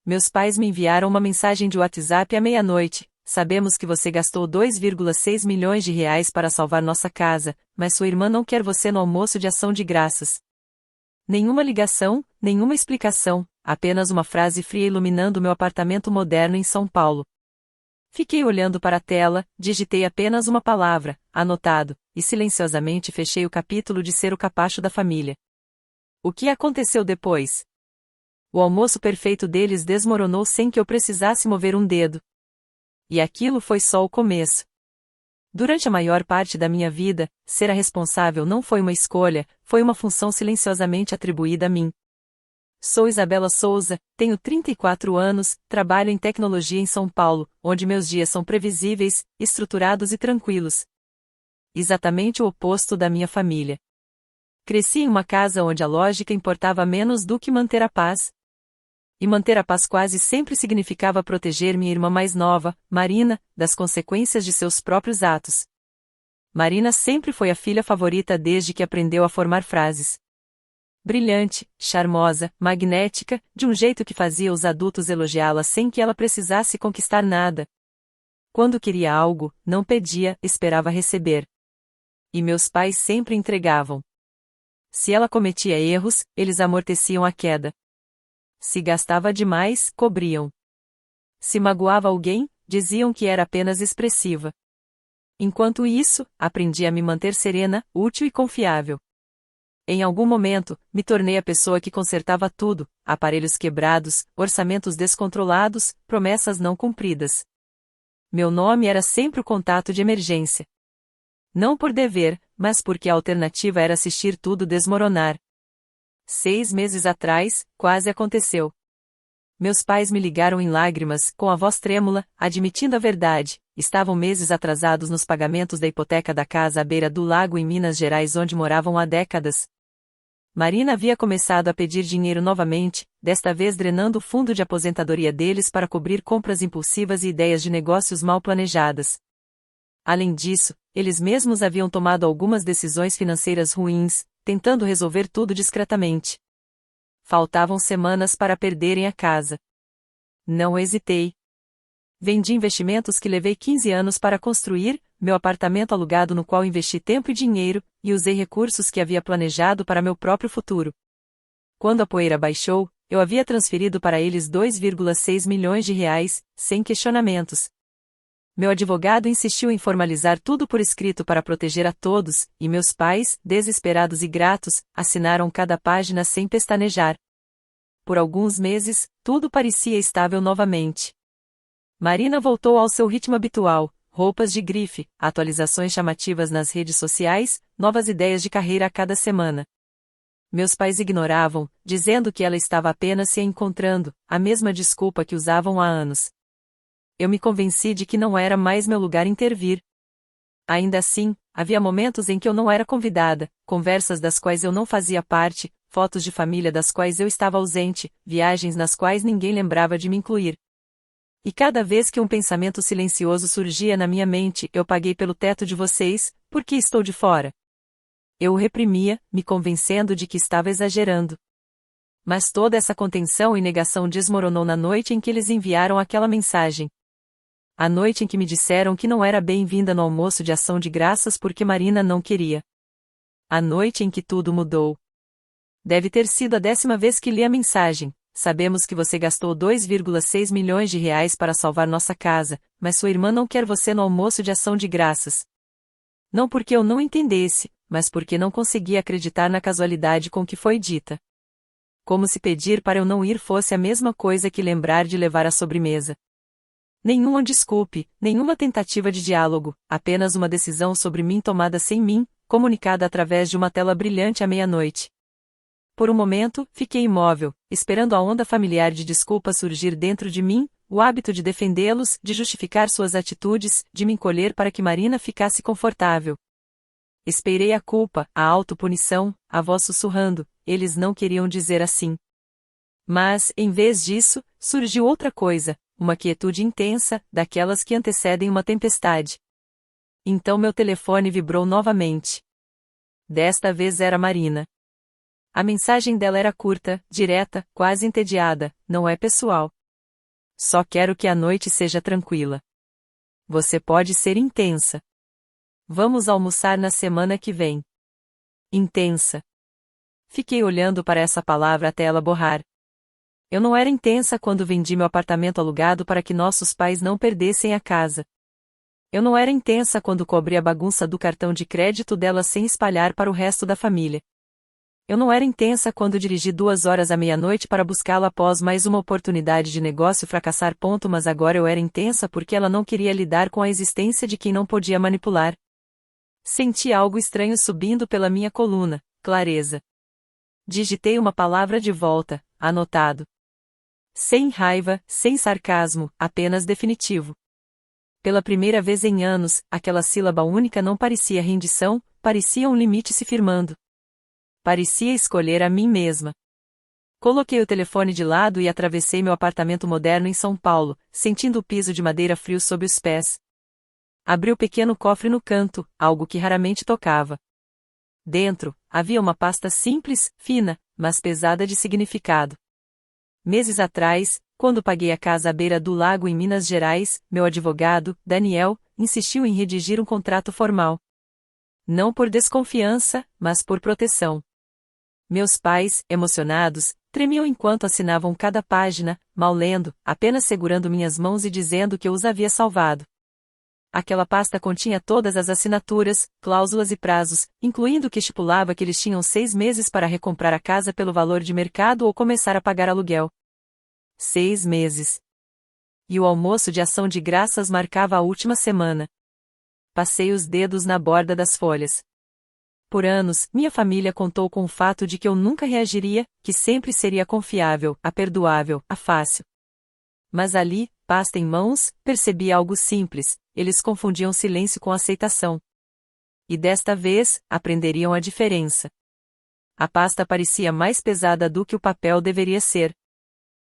Meus pais me enviaram uma mensagem de WhatsApp à meia-noite. Sabemos que você gastou 2,6 milhões de reais para salvar nossa casa, mas sua irmã não quer você no almoço de ação de graças. Nenhuma ligação, nenhuma explicação, apenas uma frase fria iluminando meu apartamento moderno em São Paulo. Fiquei olhando para a tela, digitei apenas uma palavra, anotado, e silenciosamente fechei o capítulo de ser o capacho da família. O que aconteceu depois? O almoço perfeito deles desmoronou sem que eu precisasse mover um dedo. E aquilo foi só o começo. Durante a maior parte da minha vida, ser a responsável não foi uma escolha, foi uma função silenciosamente atribuída a mim. Sou Isabela Souza, tenho 34 anos, trabalho em tecnologia em São Paulo, onde meus dias são previsíveis, estruturados e tranquilos. Exatamente o oposto da minha família. Cresci em uma casa onde a lógica importava menos do que manter a paz. E manter a paz quase sempre significava proteger minha irmã mais nova, Marina, das consequências de seus próprios atos. Marina sempre foi a filha favorita desde que aprendeu a formar frases. Brilhante, charmosa, magnética, de um jeito que fazia os adultos elogiá-la sem que ela precisasse conquistar nada. Quando queria algo, não pedia, esperava receber. E meus pais sempre entregavam. Se ela cometia erros, eles amorteciam a queda. Se gastava demais, cobriam. Se magoava alguém, diziam que era apenas expressiva. Enquanto isso, aprendi a me manter serena, útil e confiável. Em algum momento, me tornei a pessoa que consertava tudo, aparelhos quebrados, orçamentos descontrolados, promessas não cumpridas. Meu nome era sempre o contato de emergência. Não por dever, mas porque a alternativa era assistir tudo desmoronar. 6 meses atrás, quase aconteceu. Meus pais me ligaram em lágrimas, com a voz trêmula, admitindo a verdade. Estavam meses atrasados nos pagamentos da hipoteca da casa à beira do lago em Minas Gerais onde moravam há décadas. Marina havia começado a pedir dinheiro novamente, desta vez drenando o fundo de aposentadoria deles para cobrir compras impulsivas e ideias de negócios mal planejadas. Além disso, eles mesmos haviam tomado algumas decisões financeiras ruins, tentando resolver tudo discretamente. Faltavam semanas para perderem a casa. Não hesitei. Vendi investimentos que levei 15 anos para construir, meu apartamento alugado no qual investi tempo e dinheiro, e usei recursos que havia planejado para meu próprio futuro. Quando a poeira baixou, eu havia transferido para eles 2,6 milhões de reais, sem questionamentos. Meu advogado insistiu em formalizar tudo por escrito para proteger a todos, e meus pais, desesperados e gratos, assinaram cada página sem pestanejar. Por alguns meses, tudo parecia estável novamente. Marina voltou ao seu ritmo habitual, roupas de grife, atualizações chamativas nas redes sociais, novas ideias de carreira a cada semana. Meus pais ignoravam, dizendo que ela estava apenas se encontrando, a mesma desculpa que usavam há anos. Eu me convenci de que não era mais meu lugar intervir. Ainda assim, havia momentos em que eu não era convidada, conversas das quais eu não fazia parte, fotos de família das quais eu estava ausente, viagens nas quais ninguém lembrava de me incluir. E cada vez que um pensamento silencioso surgia na minha mente, eu paguei pelo teto de vocês, porque estou de fora. Eu o reprimia, me convencendo de que estava exagerando. Mas toda essa contenção e negação desmoronou na noite em que eles enviaram aquela mensagem. A noite em que me disseram que não era bem-vinda no almoço de ação de graças porque Marina não queria. A noite em que tudo mudou. Deve ter sido a 10ª vez que li a mensagem. Sabemos que você gastou 2,6 milhões de reais para salvar nossa casa, mas sua irmã não quer você no almoço de ação de graças. Não porque eu não entendesse, mas porque não conseguia acreditar na casualidade com que foi dita. Como se pedir para eu não ir fosse a mesma coisa que lembrar de levar a sobremesa. Nenhuma desculpe, nenhuma tentativa de diálogo, apenas uma decisão sobre mim tomada sem mim, comunicada através de uma tela brilhante à meia-noite. Por um momento, fiquei imóvel, esperando a onda familiar de desculpas surgir dentro de mim, o hábito de defendê-los, de justificar suas atitudes, de me encolher para que Marina ficasse confortável. Esperei a culpa, a autopunição, a voz sussurrando, eles não queriam dizer assim. Mas, em vez disso, surgiu outra coisa, uma quietude intensa, daquelas que antecedem uma tempestade. Então meu telefone vibrou novamente. Desta vez era Marina. A mensagem dela era curta, direta, quase entediada, não é pessoal. Só quero que a noite seja tranquila. Você pode ser intensa. Vamos almoçar na semana que vem. Intensa. Fiquei olhando para essa palavra até ela borrar. Eu não era intensa quando vendi meu apartamento alugado para que nossos pais não perdessem a casa. Eu não era intensa quando cobri a bagunça do cartão de crédito dela sem espalhar para o resto da família. Eu não era intensa quando dirigi 2 horas à meia-noite para buscá-la após mais uma oportunidade de negócio fracassar. Mas agora eu era intensa porque ela não queria lidar com a existência de quem não podia manipular. Senti algo estranho subindo pela minha coluna, clareza. Digitei uma palavra de volta, anotado. Sem raiva, sem sarcasmo, apenas definitivo. Pela primeira vez em anos, aquela sílaba única não parecia rendição, parecia um limite se firmando. Parecia escolher a mim mesma. Coloquei o telefone de lado e atravessei meu apartamento moderno em São Paulo, sentindo o piso de madeira frio sob os pés. Abri o pequeno cofre no canto, algo que raramente tocava. Dentro, havia uma pasta simples, fina, mas pesada de significado. Meses atrás, quando paguei a casa à beira do lago em Minas Gerais, meu advogado, Daniel, insistiu em redigir um contrato formal. Não por desconfiança, mas por proteção. Meus pais, emocionados, tremiam enquanto assinavam cada página, mal lendo, apenas segurando minhas mãos e dizendo que eu os havia salvado. Aquela pasta continha todas as assinaturas, cláusulas e prazos, incluindo o que estipulava que eles tinham 6 meses para recomprar a casa pelo valor de mercado ou começar a pagar aluguel. 6 meses. E o almoço de ação de graças marcava a última semana. Passei os dedos na borda das folhas. Por anos, minha família contou com o fato de que eu nunca reagiria, que sempre seria confiável, aperdoável, fácil. Mas ali, pasta em mãos, percebi algo simples: eles confundiam silêncio com aceitação. E desta vez, aprenderiam a diferença. A pasta parecia mais pesada do que o papel deveria ser.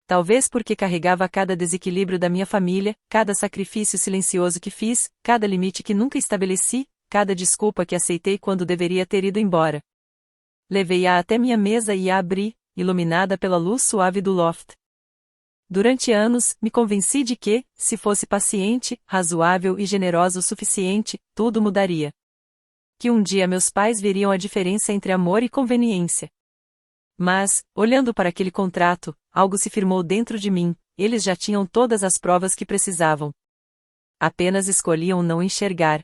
Talvez porque carregava cada desequilíbrio da minha família, cada sacrifício silencioso que fiz, cada limite que nunca estabeleci, cada desculpa que aceitei quando deveria ter ido embora. Levei-a até minha mesa e a abri, iluminada pela luz suave do loft. Durante anos, me convenci de que, se fosse paciente, razoável e generosa o suficiente, tudo mudaria. Que um dia meus pais veriam a diferença entre amor e conveniência. Mas, olhando para aquele contrato, algo se firmou dentro de mim: eles já tinham todas as provas que precisavam. Apenas escolhiam não enxergar.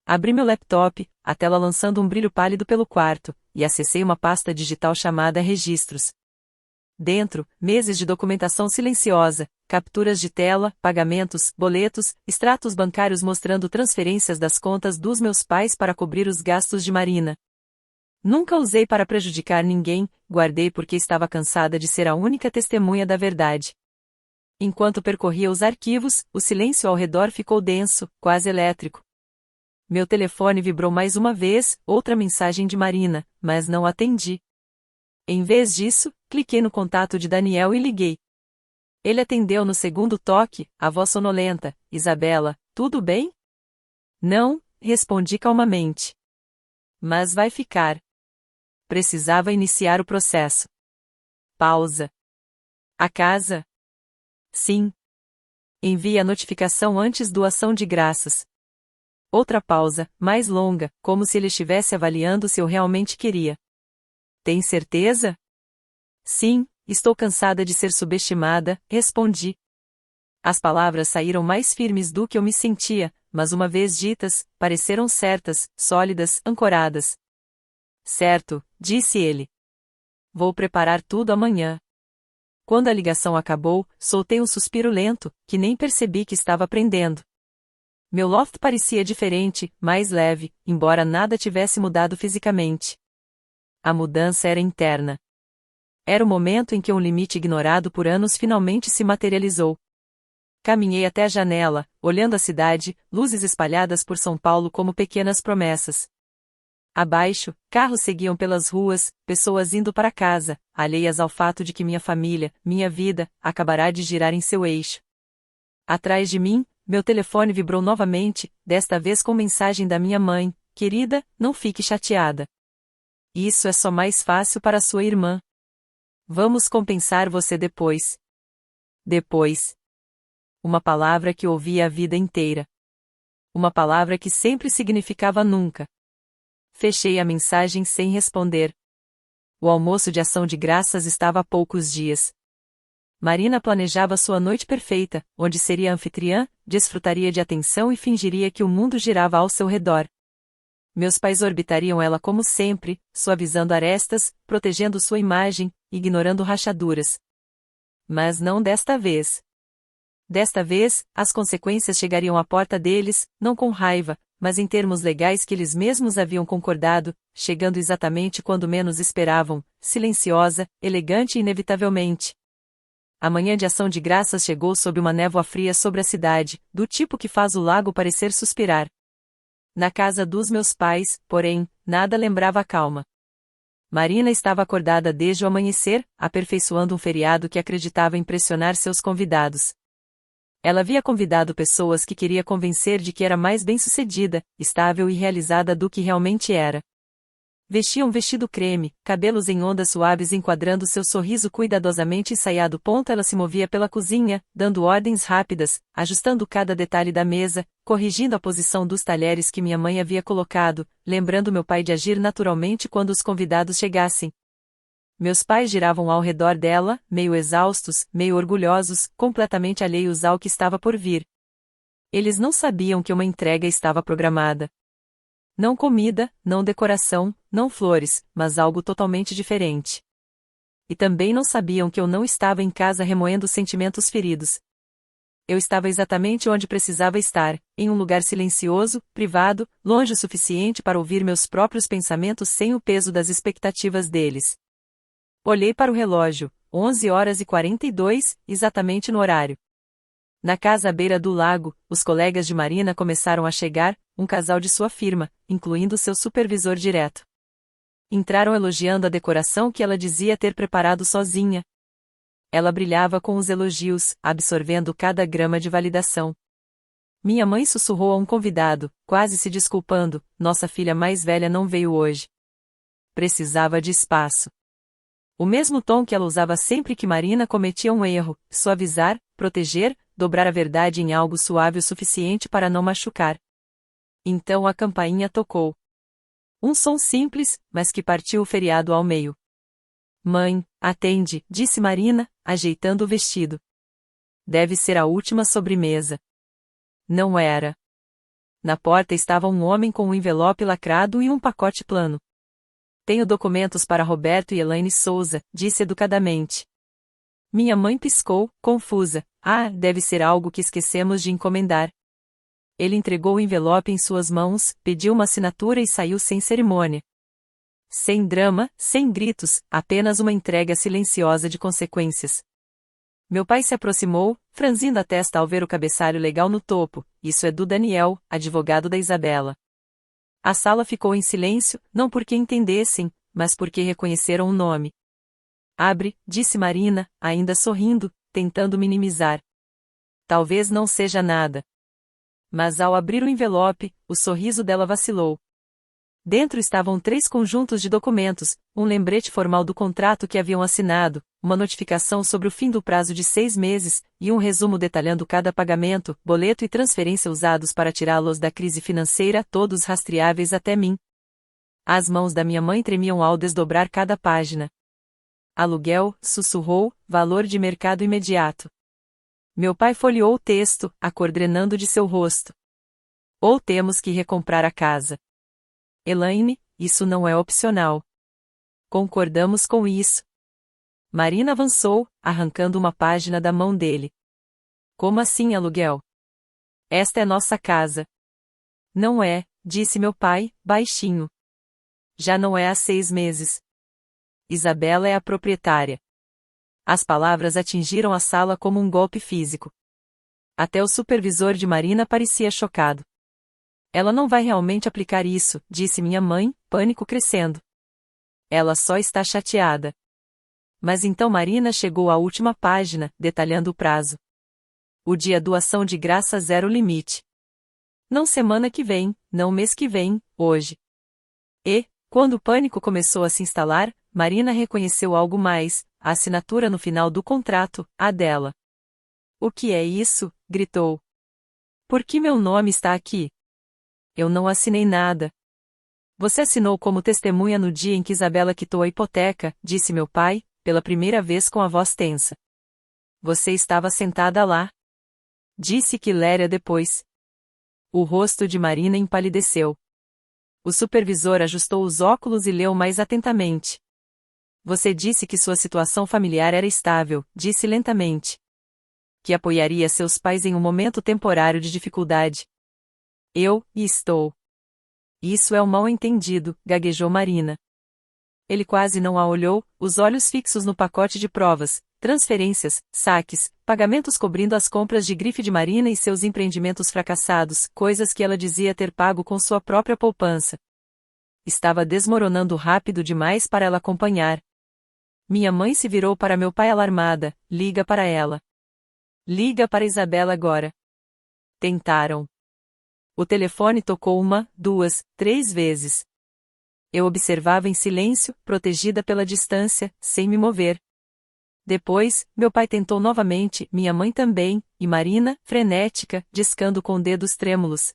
Abri meu laptop, a tela lançando um brilho pálido pelo quarto, e acessei uma pasta digital chamada Registros. Dentro, meses de documentação silenciosa, capturas de tela, pagamentos, boletos, extratos bancários mostrando transferências das contas dos meus pais para cobrir os gastos de Marina. Nunca usei para prejudicar ninguém, guardei porque estava cansada de ser a única testemunha da verdade. Enquanto percorria os arquivos, o silêncio ao redor ficou denso, quase elétrico. Meu telefone vibrou mais uma vez, outra mensagem de Marina, mas não atendi. Em vez disso, cliquei no contato de Daniel e liguei. Ele atendeu no segundo toque, a voz sonolenta: Isabela, tudo bem? Não, respondi calmamente. Mas vai ficar. Precisava iniciar o processo. Pausa. A casa? Sim. Envie a notificação antes do ação de graças. Outra pausa, mais longa, como se ele estivesse avaliando se eu realmente queria. Tem certeza? Sim, estou cansada de ser subestimada, respondi. As palavras saíram mais firmes do que eu me sentia, mas uma vez ditas, pareceram certas, sólidas, ancoradas. Certo, disse ele. Vou preparar tudo amanhã. Quando a ligação acabou, soltei um suspiro lento, que nem percebi que estava prendendo. Meu loft parecia diferente, mais leve, embora nada tivesse mudado fisicamente. A mudança era interna. Era o momento em que um limite ignorado por anos finalmente se materializou. Caminhei até a janela, olhando a cidade, luzes espalhadas por São Paulo como pequenas promessas. Abaixo, carros seguiam pelas ruas, pessoas indo para casa, alheias ao fato de que minha família, minha vida, acabará de girar em seu eixo. Atrás de mim, meu telefone vibrou novamente, desta vez com mensagem da minha mãe: Querida, não fique chateada. Isso é só mais fácil para sua irmã. Vamos compensar você depois. Depois. Uma palavra que ouvia a vida inteira. Uma palavra que sempre significava nunca. Fechei a mensagem sem responder. O almoço de ação de graças estava a poucos dias. Marina planejava sua noite perfeita, onde seria anfitriã, desfrutaria de atenção e fingiria que o mundo girava ao seu redor. Meus pais orbitariam ela como sempre, suavizando arestas, protegendo sua imagem, ignorando rachaduras. Mas não desta vez. Desta vez, as consequências chegariam à porta deles, não com raiva, mas em termos legais que eles mesmos haviam concordado, chegando exatamente quando menos esperavam, silenciosa, elegante e inevitavelmente. A manhã de ação de graças chegou sob uma névoa fria sobre a cidade, do tipo que faz o lago parecer suspirar. Na casa dos meus pais, porém, nada lembrava a calma. Marina estava acordada desde o amanhecer, aperfeiçoando um feriado que acreditava impressionar seus convidados. Ela havia convidado pessoas que queria convencer de que era mais bem-sucedida, estável e realizada do que realmente era. Vestia um vestido creme, cabelos em ondas suaves enquadrando seu sorriso cuidadosamente ensaiado. Ela se movia pela cozinha, dando ordens rápidas, ajustando cada detalhe da mesa, corrigindo a posição dos talheres que minha mãe havia colocado, lembrando meu pai de agir naturalmente quando os convidados chegassem. Meus pais giravam ao redor dela, meio exaustos, meio orgulhosos, completamente alheios ao que estava por vir. Eles não sabiam que uma entrega estava programada. Não comida, não decoração, não flores, mas algo totalmente diferente. E também não sabiam que eu não estava em casa remoendo sentimentos feridos. Eu estava exatamente onde precisava estar, em um lugar silencioso, privado, longe o suficiente para ouvir meus próprios pensamentos sem o peso das expectativas deles. Olhei para o relógio, 11h42, exatamente no horário. Na casa à beira do lago, os colegas de Marina começaram a chegar, um casal de sua firma, incluindo seu supervisor direto. Entraram elogiando a decoração que ela dizia ter preparado sozinha. Ela brilhava com os elogios, absorvendo cada grama de validação. Minha mãe sussurrou a um convidado, quase se desculpando: nossa filha mais velha não veio hoje. Precisava de espaço. O mesmo tom que ela usava sempre que Marina cometia um erro: suavizar, proteger, dobrar a verdade em algo suave o suficiente para não machucar. Então a campainha tocou. Um som simples, mas que partiu o feriado ao meio. Mãe, atende, disse Marina, ajeitando o vestido. Deve ser a última sobremesa. Não era. Na porta estava um homem com um envelope lacrado e um pacote plano. Tenho documentos para Roberto e Elaine Souza, disse educadamente. Minha mãe piscou, confusa. Ah, deve ser algo que esquecemos de encomendar. Ele entregou o envelope em suas mãos, pediu uma assinatura e saiu sem cerimônia. Sem drama, sem gritos, apenas uma entrega silenciosa de consequências. Meu pai se aproximou, franzindo a testa ao ver o cabeçalho legal no topo: isso é do Daniel, advogado da Isabela. A sala ficou em silêncio, não porque entendessem, mas porque reconheceram o nome. Abre, disse Marina, ainda sorrindo, tentando minimizar. Talvez não seja nada. Mas ao abrir o envelope, o sorriso dela vacilou. Dentro estavam 3 conjuntos de documentos, um lembrete formal do contrato que haviam assinado, uma notificação sobre o fim do prazo de 6 meses, e um resumo detalhando cada pagamento, boleto e transferência usados para tirá-los da crise financeira, todos rastreáveis até mim. As mãos da minha mãe tremiam ao desdobrar cada página. Aluguel, sussurrou, valor de mercado imediato. Meu pai folheou o texto, a cor drenando de seu rosto. Ou temos que recomprar a casa. Elaine, isso não é opcional. Concordamos com isso. Marina avançou, arrancando uma página da mão dele. Como assim aluguel? Esta é nossa casa. Não é, disse meu pai, baixinho. Já não é há 6 meses. Isabela é a proprietária. As palavras atingiram a sala como um golpe físico. Até o supervisor de Marina parecia chocado. Ela não vai realmente aplicar isso, disse minha mãe, pânico crescendo. Ela só está chateada. Mas então Marina chegou à última página, detalhando o prazo. O dia do ação de graça zero limite. Não semana que vem, não mês que vem, hoje. E, quando o pânico começou a se instalar, Marina reconheceu algo mais: a assinatura no final do contrato, a dela. O que é isso? Gritou. Por que meu nome está aqui? Eu não assinei nada. Você assinou como testemunha no dia em que Isabela quitou a hipoteca, disse meu pai, pela primeira vez com a voz tensa. Você estava sentada lá. Disse Quiléria depois. O rosto de Marina empalideceu. O supervisor ajustou os óculos e leu mais atentamente. Você disse que sua situação familiar era estável, disse lentamente. Que apoiaria seus pais em um momento temporário de dificuldade. Estou. Isso é um mal-entendido, gaguejou Marina. Ele quase não a olhou, os olhos fixos no pacote de provas, transferências, saques, pagamentos cobrindo as compras de grife de Marina e seus empreendimentos fracassados, coisas que ela dizia ter pago com sua própria poupança. Estava desmoronando rápido demais para ela acompanhar. Minha mãe se virou para meu pai alarmada, liga para ela. Liga para Isabela agora. Tentaram. O telefone tocou 1, 2, 3 vezes. Eu observava em silêncio, protegida pela distância, sem me mover. Depois, meu pai tentou novamente, minha mãe também, e Marina, frenética, discando com dedos trêmulos.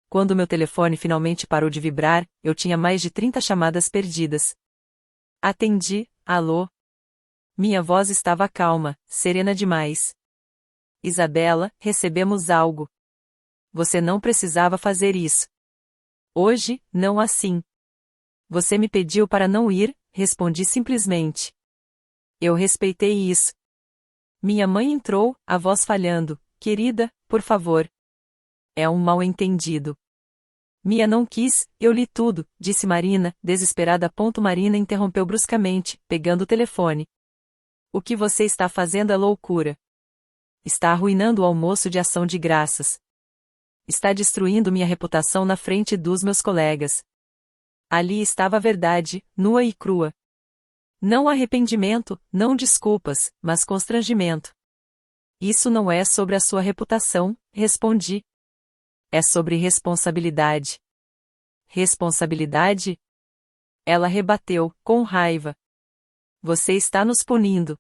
Quando meu telefone finalmente parou de vibrar, eu tinha mais de 30 chamadas perdidas. Atendi, alô. Minha voz estava calma, serena demais. Isabela, recebemos algo. Você não precisava fazer isso. Hoje, não assim. Você me pediu para não ir, respondi simplesmente. Eu respeitei isso. Minha mãe entrou, a voz falhando. Querida, por favor. É um mal-entendido. Mia não quis, eu li tudo, disse Marina, desesperada. Marina interrompeu bruscamente, pegando o telefone. O que você está fazendo é loucura. Está arruinando o almoço de ação de graças. Está destruindo minha reputação na frente dos meus colegas. Ali estava a verdade, nua e crua. Não arrependimento, não desculpas, mas constrangimento. Isso não é sobre a sua reputação, respondi. É sobre responsabilidade. Responsabilidade? Ela rebateu, com raiva. Você está nos punindo.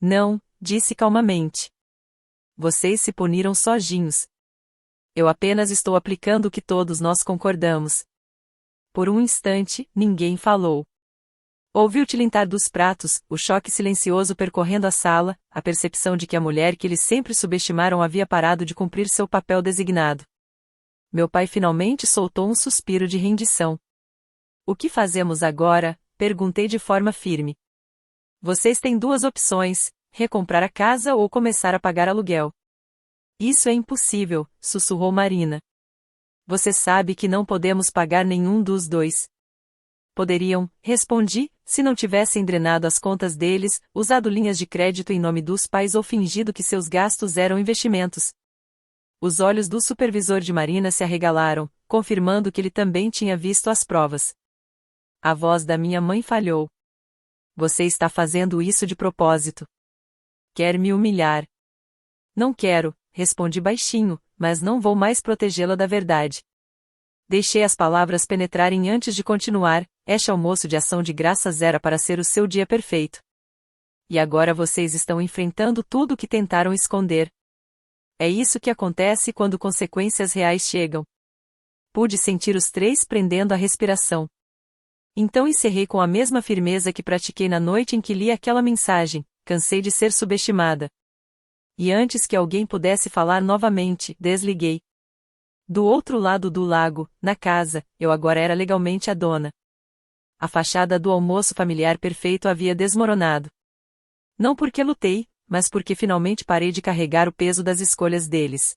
Não, disse calmamente. Vocês se puniram sozinhos. Eu apenas estou aplicando o que todos nós concordamos. Por um instante, ninguém falou. Ouvi o tilintar dos pratos, o choque silencioso percorrendo a sala, a percepção de que a mulher que eles sempre subestimaram havia parado de cumprir seu papel designado. Meu pai finalmente soltou um suspiro de rendição. O que fazemos agora? Perguntei de forma firme. Vocês têm duas opções, recomprar a casa ou começar a pagar aluguel. Isso é impossível, sussurrou Marina. Você sabe que não podemos pagar nenhum dos dois. Poderiam, respondi, se não tivessem drenado as contas deles, usado linhas de crédito em nome dos pais ou fingido que seus gastos eram investimentos. Os olhos do supervisor de Marina se arregalaram, confirmando que ele também tinha visto as provas. A voz da minha mãe falhou. Você está fazendo isso de propósito. Quer me humilhar? Não quero, respondi baixinho, mas não vou mais protegê-la da verdade. Deixei as palavras penetrarem antes de continuar. Este almoço de ação de graças era para ser o seu dia perfeito. E agora vocês estão enfrentando tudo o que tentaram esconder. É isso que acontece quando consequências reais chegam. Pude sentir os três prendendo a respiração. Então encerrei com a mesma firmeza que pratiquei na noite em que li aquela mensagem: cansei de ser subestimada. E antes que alguém pudesse falar novamente, desliguei. Do outro lado do lago, na casa, eu agora era legalmente a dona. A fachada do almoço familiar perfeito havia desmoronado. Não porque lutei, mas porque finalmente parei de carregar o peso das escolhas deles.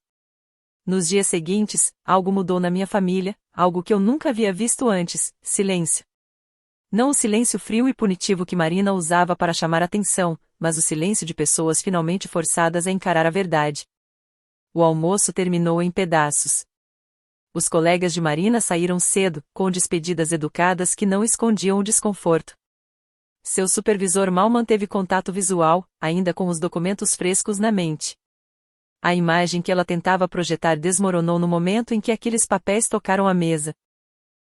Nos dias seguintes, algo mudou na minha família, algo que eu nunca havia visto antes: silêncio. Não o silêncio frio e punitivo que Marina usava para chamar atenção, mas o silêncio de pessoas finalmente forçadas a encarar a verdade. O almoço terminou em pedaços. Os colegas de Marina saíram cedo, com despedidas educadas que não escondiam o desconforto. Seu supervisor mal manteve contato visual, ainda com os documentos frescos na mente. A imagem que ela tentava projetar desmoronou no momento em que aqueles papéis tocaram a mesa.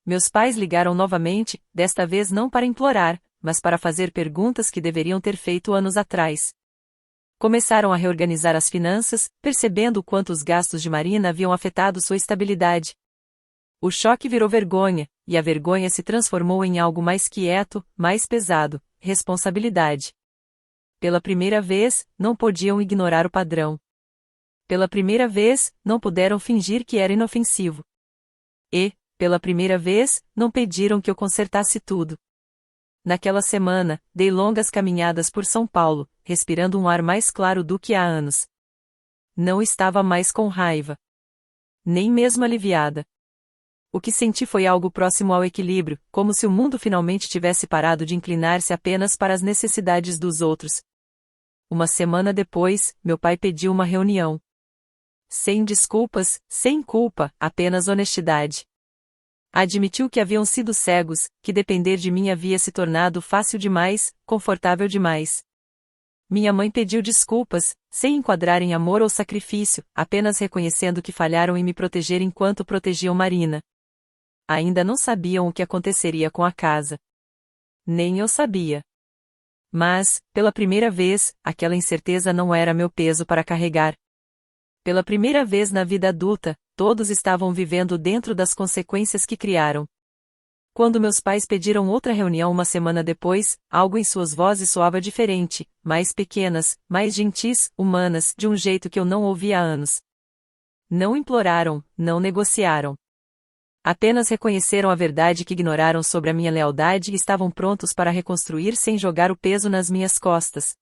Meus pais ligaram novamente, desta vez não para implorar, mas para fazer perguntas que deveriam ter feito anos atrás. Começaram a reorganizar as finanças, percebendo o quanto os gastos de Marina haviam afetado sua estabilidade. O choque virou vergonha, e a vergonha se transformou em algo mais quieto, mais pesado: responsabilidade. Pela primeira vez, não podiam ignorar o padrão. Pela primeira vez, não puderam fingir que era inofensivo. E, pela primeira vez, não pediram que eu consertasse tudo. Naquela semana, dei longas caminhadas por São Paulo, respirando um ar mais claro do que há anos. Não estava mais com raiva. Nem mesmo aliviada. O que senti foi algo próximo ao equilíbrio, como se o mundo finalmente tivesse parado de inclinar-se apenas para as necessidades dos outros. Uma semana depois, meu pai pediu uma reunião. Sem desculpas, sem culpa, apenas honestidade. Admitiu que haviam sido cegos, que depender de mim havia se tornado fácil demais, confortável demais. Minha mãe pediu desculpas, sem enquadrar em amor ou sacrifício, apenas reconhecendo que falharam em me proteger enquanto protegiam Marina. Ainda não sabiam o que aconteceria com a casa. Nem eu sabia. Mas, pela primeira vez, aquela incerteza não era meu peso para carregar. Pela primeira vez na vida adulta, todos estavam vivendo dentro das consequências que criaram. Quando meus pais pediram outra reunião uma semana depois, algo em suas vozes soava diferente, mais pequenas, mais gentis, humanas, de um jeito que eu não ouvia há anos. Não imploraram, não negociaram. Apenas reconheceram a verdade que ignoraram sobre a minha lealdade e estavam prontos para reconstruir sem jogar o peso nas minhas costas.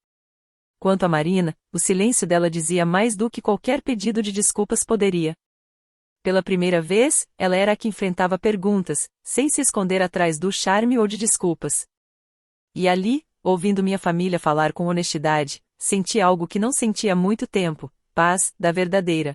Quanto a Marina, o silêncio dela dizia mais do que qualquer pedido de desculpas poderia. Pela primeira vez, ela era a que enfrentava perguntas, sem se esconder atrás do charme ou de desculpas. E ali, ouvindo minha família falar com honestidade, senti algo que não sentia há muito tempo: paz, da verdadeira.